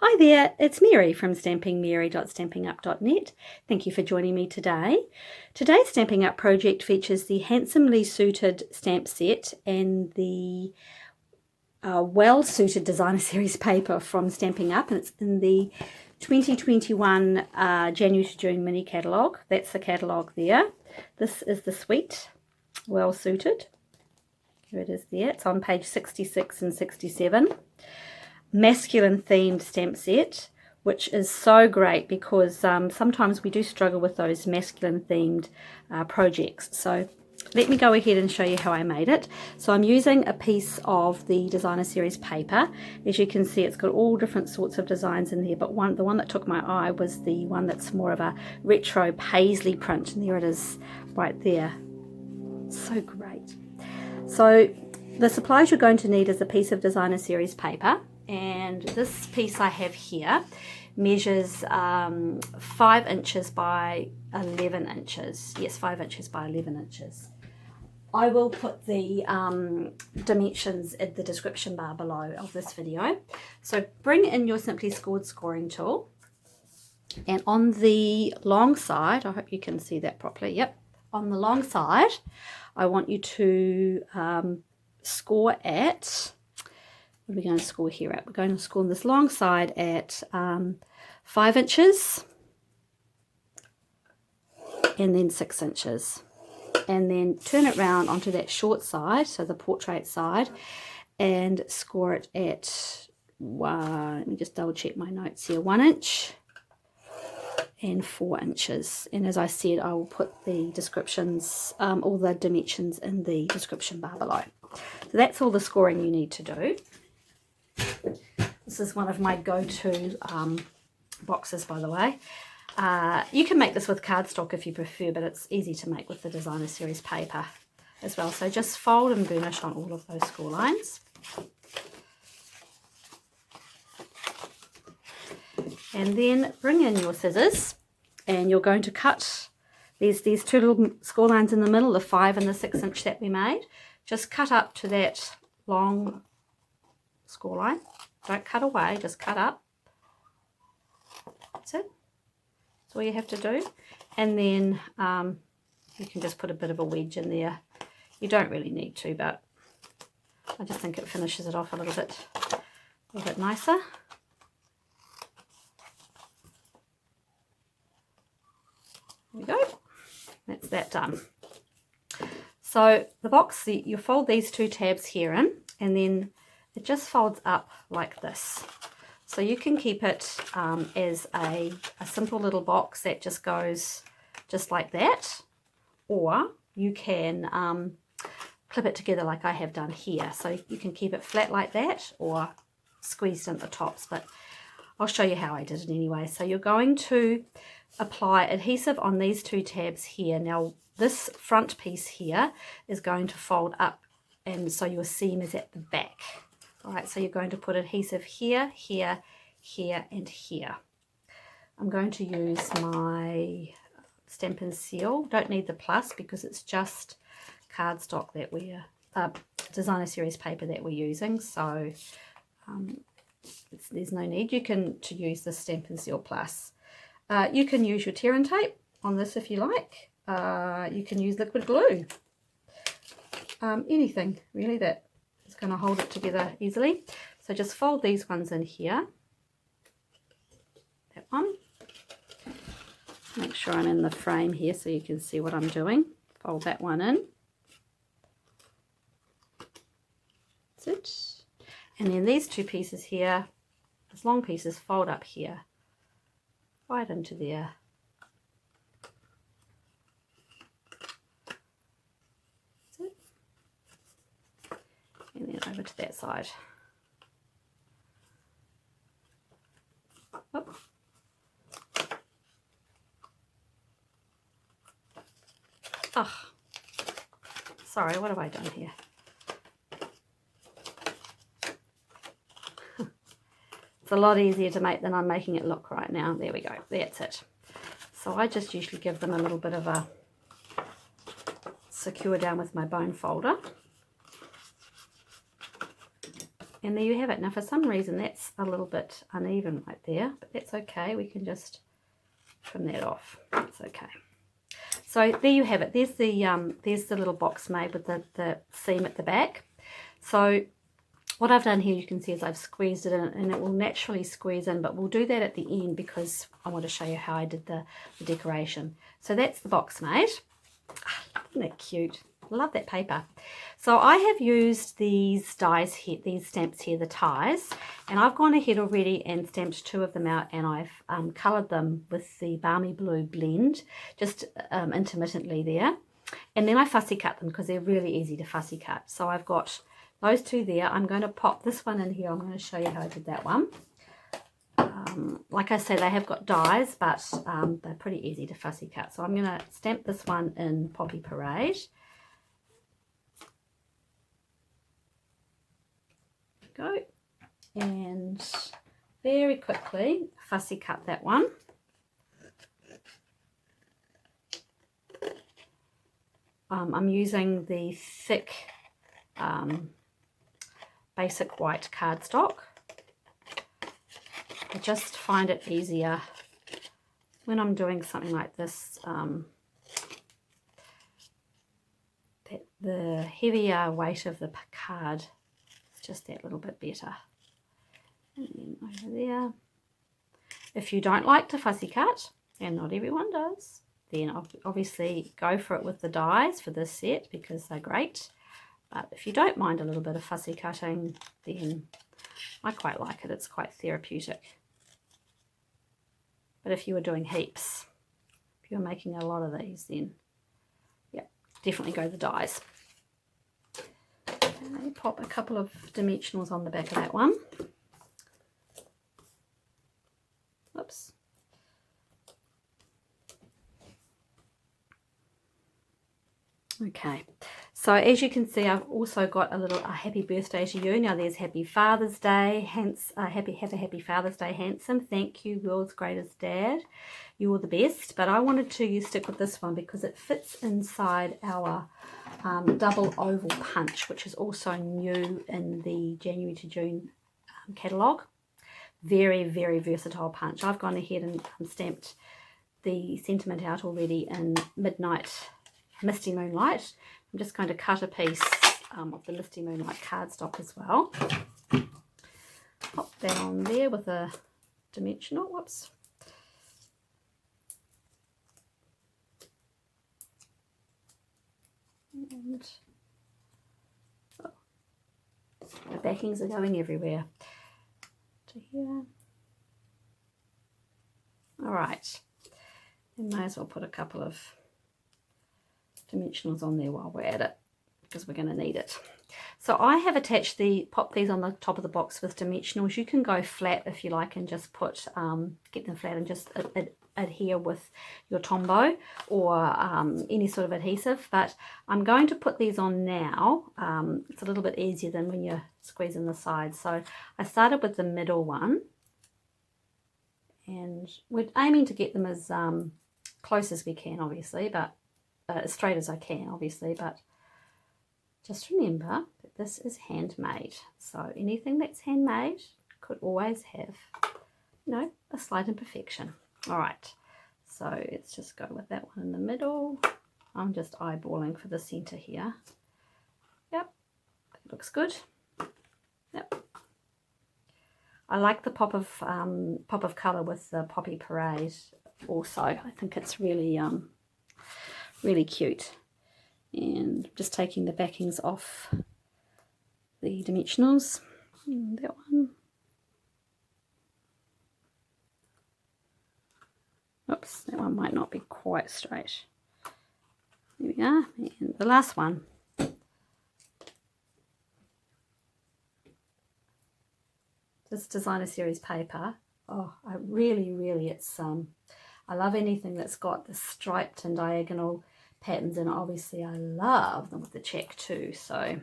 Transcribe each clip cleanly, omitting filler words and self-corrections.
Hi there, it's Mary from stampingmary.stampinup.net. Thank you for joining me today. Today's Stamping Up project features the handsomely suited stamp set and the well-suited designer series paper from Stamping Up, and it's in the 2021 January to June mini catalogue. That's the catalogue there. This is the suite, well-suited. Here it is there. It's on page 66 and 67. Masculine themed stamp set, which is so great because sometimes we do struggle with those masculine themed projects. So let me go ahead and show you how I made it. So I'm using a piece of the designer series paper. As you can see, it's got all different sorts of designs in there, but the one that took my eye was the one that's more of a retro paisley print, and there it is right there. So great. So the supplies you're going to need is a piece of designer series paper, and this piece I have here measures 5 inches by 11 inches. Yes, 5 inches by 11 inches. I will put the dimensions in the description bar below of this video. So bring in your Simply Scored scoring tool, and on the long side, I hope you can see that properly, yep, on the long side I want you to score at, what are we going to score here at? We're going to score on this long side at 5 inches and then 6 inches, and then turn it round onto that short side, so the portrait side, and score it at let me just double check my notes here, 1 inch and 4 inches. And as I said, I will put the descriptions, all the dimensions in the description bar below. So that's all the scoring you need to do. This is one of my go-to boxes, by the way. You can make this with cardstock if you prefer, but it's easy to make with the designer series paper as well. So just fold and burnish on all of those score lines. And then bring in your scissors, and you're going to cut these two little score lines in the middle, the 5 and the 6 inch that we made. Just cut up to that long score line. Don't cut away, just cut up. That's it. That's all you have to do. And then you can just put a bit of a wedge in there. You don't really need to, but I just think it finishes it off a little bit nicer. There we go. That's that done. So the box, you fold these 2 tabs here in, and then it just folds up like this. So you can keep it as a simple little box that just goes just like that, or you can clip it together like I have done here. So you can keep it flat like that or squeezed in at the tops, but I'll show you how I did it anyway. So you're going to apply adhesive on these 2 tabs here. Now this front piece here is going to fold up, and so your seam is at the back. Alright, so you're going to put adhesive here, here, here, and here. I'm going to use my Stampin' Seal. Don't need the plus because it's just cardstock that we're, designer series paper that we're using, so there's no need. You can use the Stampin' Seal plus. You can use your tear and tape on this if you like. You can use liquid glue. Anything really that is going to hold it together easily. So just fold these ones in here. That one. Make sure I'm in the frame here so you can see what I'm doing. Fold that one in. That's it. And then these 2 pieces here, these long pieces, fold up here. Right into there. That's it. And then over to that side. Oh. Oh. Sorry, what have I done here? It's a lot easier to make than I'm making it look right now. There we go. That's it. So I just usually give them a little bit of a secure down with my bone folder. And there you have it. Now for some reason that's a little bit uneven right there, but that's okay. We can just trim that off. It's okay. So there you have it. There's the little box made with the seam at the back. So what I've done here, you can see, is I've squeezed it in, and it will naturally squeeze in, but we'll do that at the end because I want to show you how I did the decoration. So that's the box made. Isn't that cute? I love that paper. So I have used these dies here, these stamps here, the ties, and I've gone ahead already and stamped 2 of them out, and I've coloured them with the Balmy Blue blend, just intermittently there. And then I fussy cut them because they're really easy to fussy cut. So I've got those 2 there. I'm going to pop this one in here. I'm going to show you how I did that one. Like I say, they have got dies, but they're pretty easy to fussy cut. So I'm going to stamp this one in Poppy Parade. Go, and very quickly fussy cut that one. I'm using the thick basic white cardstock. I just find it easier when I'm doing something like this, that the heavier weight of the card, just that little bit better. And then over there, if you don't like to fussy cut, and not everyone does, then obviously go for it with the dies for this set because they're great. But if you don't mind a little bit of fussy cutting, then I quite like it. It's quite therapeutic. But if you were doing heaps, if you were making a lot of these, then yeah, definitely go the dies. Okay, pop a couple of dimensionals on the back of that one. Oops. Okay, so as you can see, I've also got a happy birthday to you. Now there's Happy Father's Day, hence have a happy Father's Day, handsome. Thank you, world's greatest dad. You're the best. But I wanted to stick with this one because it fits inside our double oval punch, which is also new in the January to June catalogue. Very, very versatile punch. I've gone ahead and stamped the sentiment out already in Midnight Misty Moonlight. I'm just going to cut a piece of the Misty Moonlight cardstock as well. Pop that on there with a dimensional. Whoops. And the backings are going everywhere. To here. All right. And may as well put a couple of dimensionals on there while we're at it because we're going to need it. So I have attached pop these on the top of the box with dimensionals. You can go flat if you like and just put get them flat and just adhere with your Tombow or any sort of adhesive, but I'm going to put these on now. It's a little bit easier than when you're squeezing the sides. So I started with the middle one, and we're aiming to get them as close as we can, obviously, but as straight as I can, obviously, but just remember that this is handmade. So anything that's handmade could always have, you know, a slight imperfection. All right, so let's just go with that one in the middle. I'm just eyeballing for the center here. Yep, that looks good. Yep. I like the pop of color with the Poppy Parade also. I think it's really really cute. And just taking the backings off the dimensionals. And that one. Oops, that one might not be quite straight. There we are. And the last one. This designer series paper. Oh, I really, it's I love anything that's got the striped and diagonal patterns, and obviously I love them with the check too. So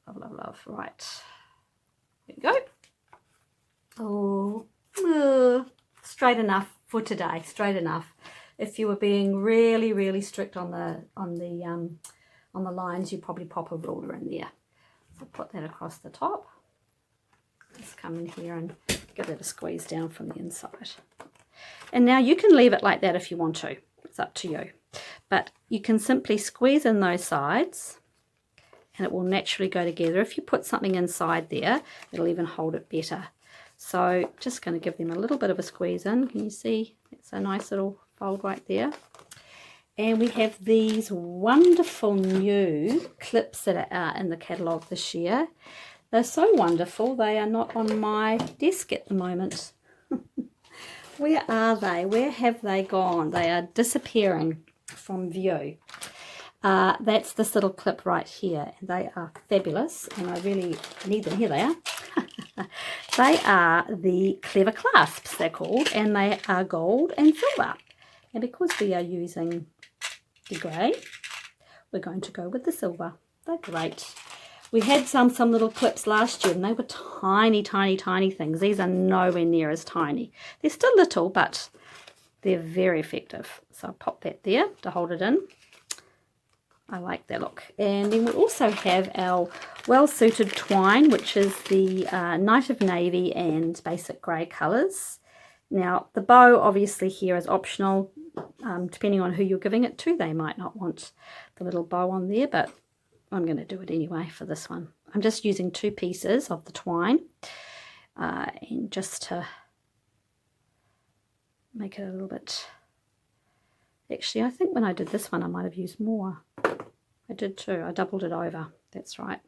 love. Right, there we go. Oh, straight enough for today. Straight enough. If you were being really strict on the lines, you probably pop a ruler in there. So put that across the top. Just come in here and give that a squeeze down from the inside. And now you can leave it like that if you want to. It's up to you. But you can simply squeeze in those sides and it will naturally go together. If you put something inside there, it'll even hold it better. So just going to give them a little bit of a squeeze in. Can you see? It's a nice little fold right there. And we have these wonderful new clips that are in the catalogue this year. They're so wonderful, they are not on my desk at the moment. Where are they? Where have they gone? They are disappearing from view. That's this little clip right here. They are fabulous, and I really need them. Here they are. They are the Clever Clasps, they're called, and they are gold and silver. And because we are using the grey, we're going to go with the silver. They're great. We had some little clips last year, and they were tiny, tiny, tiny things. These are nowhere near as tiny. They're still little, but they're very effective. So I'll pop that there to hold it in. I like that look. And then we also have our well-suited twine, which is the Night of Navy and basic grey colours. Now, the bow obviously here is optional. Depending on who you're giving it to, they might not want the little bow on there, but I'm going to do it anyway for this one. I'm just using 2 pieces of the twine and just to make it a little bit... Actually, I think when I did this one, I might have used more. I did too. I doubled it over. That's right.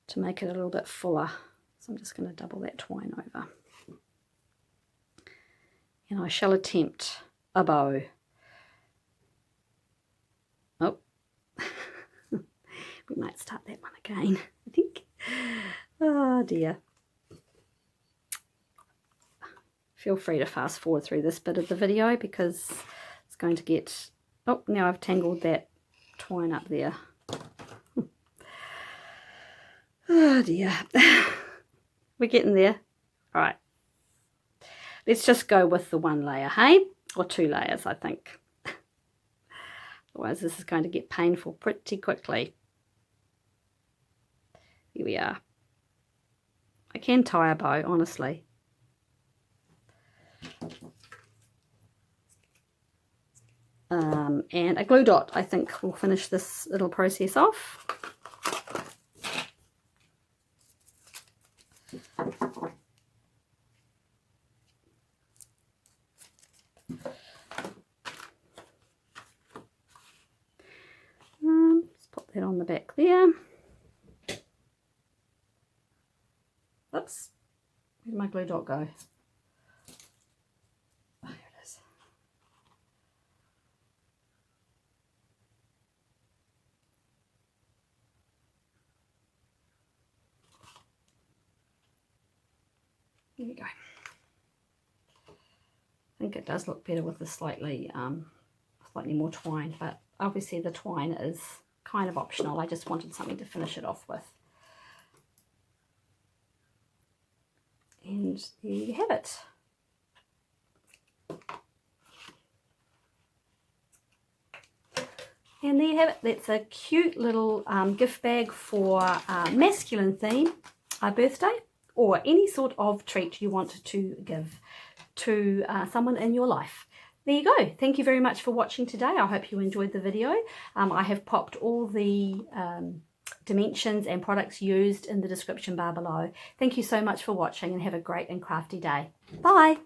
To make it a little bit fuller. So I'm just going to double that twine over. And I shall attempt a bow. Oh. We might start that one again, I think. Oh dear. Feel free to fast forward through this bit of the video because it's going to get... Oh, now I've tangled that twine up there. Oh dear. We're getting there. All right. Let's just go with the 1 layer, hey? Or 2 layers, I think. Otherwise, this is going to get painful pretty quickly. Here we are. I can tie a bow, honestly. And a glue dot, I think, will finish this little process off. Let's pop that on the back there. Oops, where'd my glue dot go? Oh, here it is. There we go. I think it does look better with the slightly more twine, but obviously the twine is kind of optional. I just wanted something to finish it off with. And there you have it. And there you have it. That's a cute little gift bag for a masculine theme, a birthday, or any sort of treat you want to give to someone in your life. There you go. Thank you very much for watching today. I hope you enjoyed the video. I have popped all the dimensions and products used in the description bar below. Thank you so much for watching and have a great and crafty day. Bye.